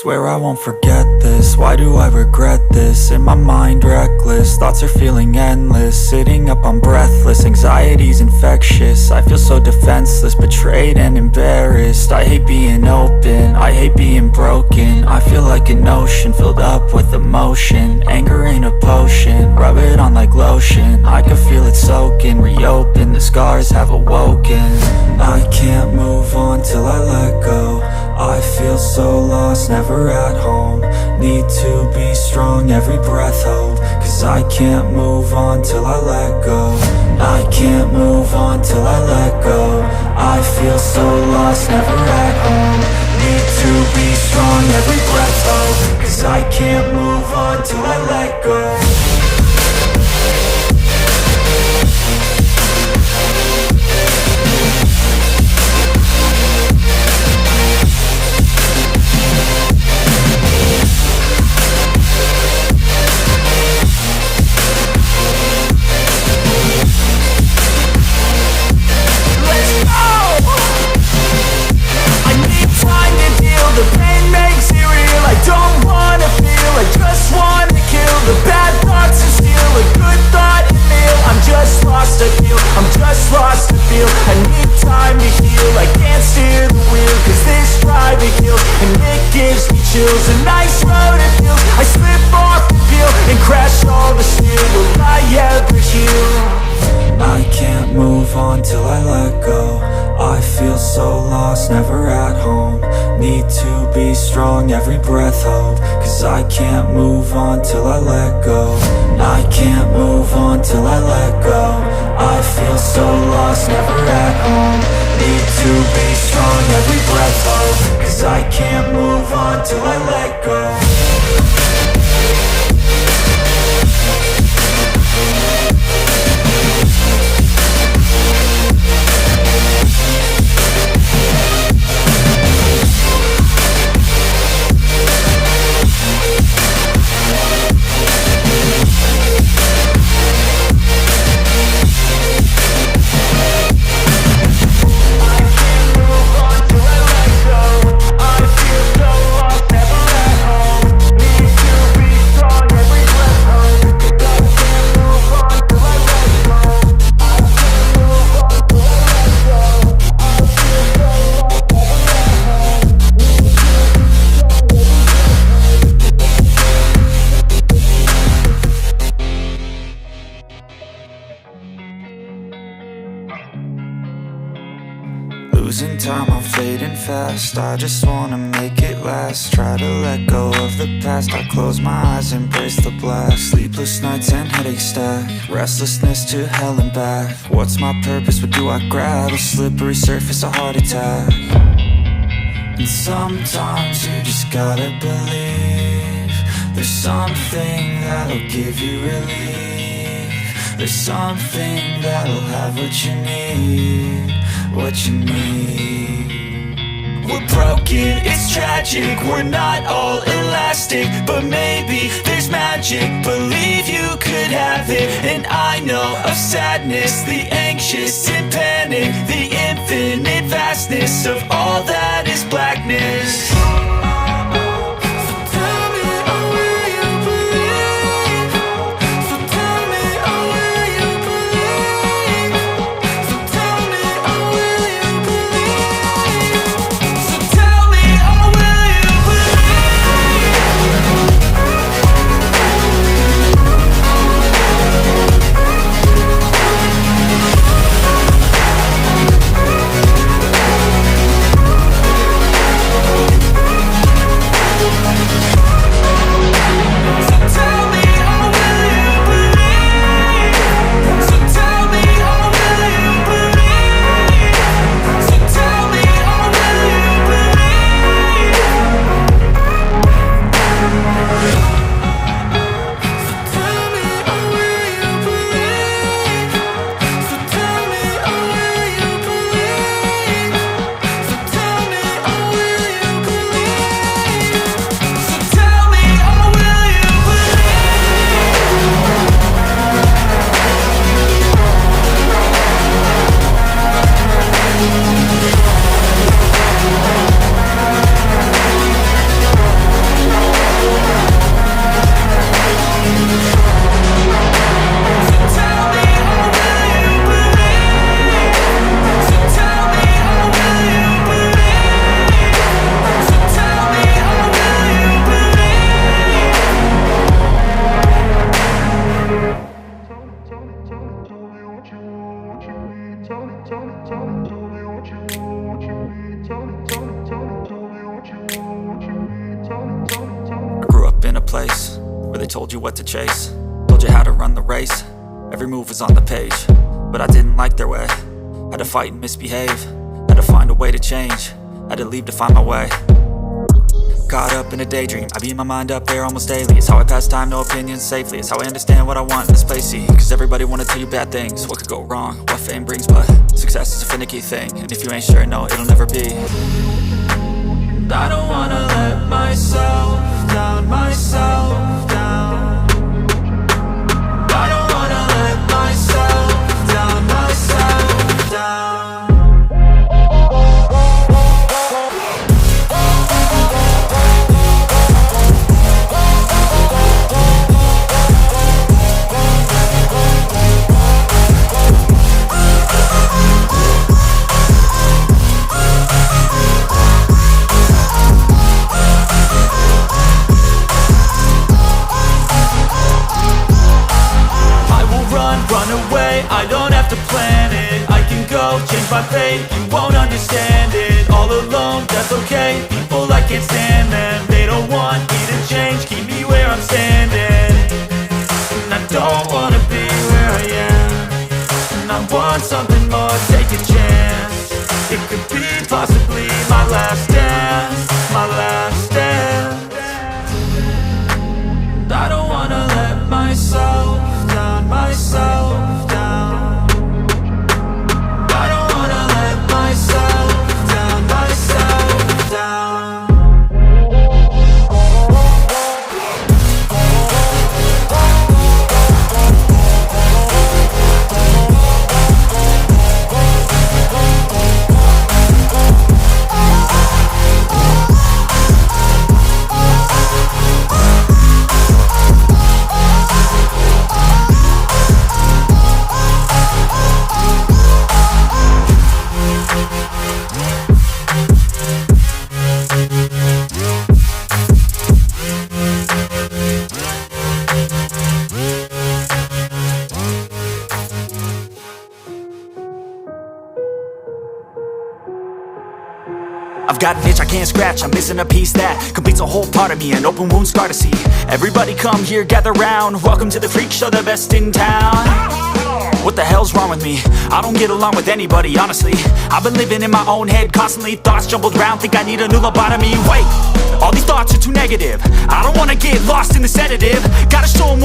Swear I won't forget this, why do I regret this? In my mind reckless, thoughts are feeling endless. Sitting up I'm breathless, anxiety's infectious. I feel so defenseless, betrayed and embarrassed. I hate being open, I hate being broken. I feel like an ocean filled up with emotion. Anger ain't a potion, rub it on like lotion. I can feel it soaking, reopen, the scars have awoken. I can't move on till I let go. I feel so lost, never at home. Need to be strong, every breath hope. Cause I can't move on till I let go. I can't move on till I let go. I feel so lost, never at home. Need to be strong, every breath hope. Cause I can't move on till I let go. I'm just lost to feel. I need time to heal. I can't steer the wheel, cause this drive it kills. And it gives me chills. A nice road it feels. I slip off the peel and crash all the steel. Will I ever heal? I can't move on till I let go. I feel so lost, never at home. Need to be strong, every breath hope. Cause I can't move on till I let go. I can't move on till I let go. I feel so lost, never at home. Need to be strong, every breath hope. Cause I can't move on till I let go. Losing time, I'm fading fast. I just wanna make it last. Try to let go of the past. I close my eyes, embrace the blast. Sleepless nights and headaches stack. Restlessness to hell and back. What's my purpose? What do I grab? A slippery surface, a heart attack. And sometimes you just gotta believe there's something that'll give you relief. There's something that'll have what you need. What you need. We're broken, it's tragic. We're not all elastic, but maybe there's magic. Believe you could have it. And I know of sadness, the anxious and panic, the infinite vastness of all that is blackness. what to chase. Told you how to run the race. Every move was on the page, but I didn't like their way. Had to fight and misbehave. Had to find a way to change. Had to leave to find my way. Caught up in a daydream, I beat my mind up there almost daily. It's how I pass time, no opinions safely. It's how I understand what I want in this place, see. Cause everybody wanna tell you bad things. What could go wrong, what fame brings. But success is a finicky thing, and if you ain't sure, no, it'll never be. And I don't wanna let myself down, myself down. I don't wanna let myself down, myself down. I don't have to plan it, I can go change my fate. You won't understand it, all alone, that's okay. People, I can't stand them, they don't want me to change. Keep me where I'm standing, and I don't wanna be where I am. And I want something more, take a chance. It could be possibly my last dance, my last dance. And I don't wanna let myself down, myself down. I've got an itch I can't scratch, I'm missing a piece that completes a whole part of me, an open wound scar to see. Everybody come here, gather round, welcome to the freak show, the best in town. What the hell's wrong with me? I don't get along with anybody, honestly. I've been living in my own head constantly, thoughts jumbled round, think I need a new lobotomy. Wait, all these thoughts are too negative, I don't wanna get lost in the sedative. Gotta show 'em